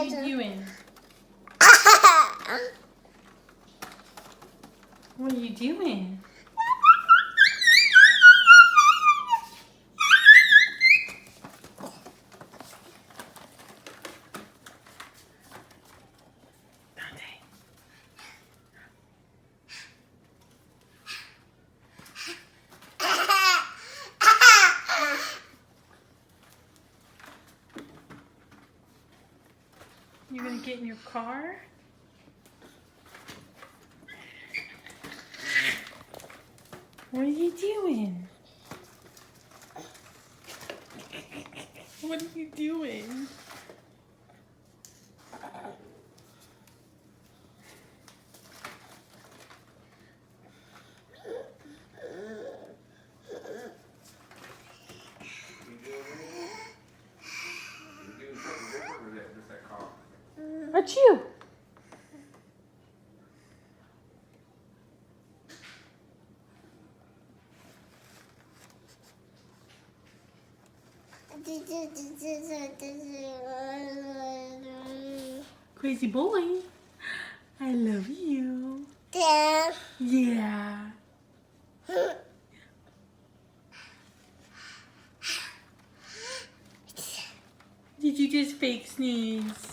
are you doing? What are you doing? Dante. You gonna get in your car? What are you doing? What are you doing? Achoo! Crazy boy. I love you. Yeah. Did you just fake sneeze?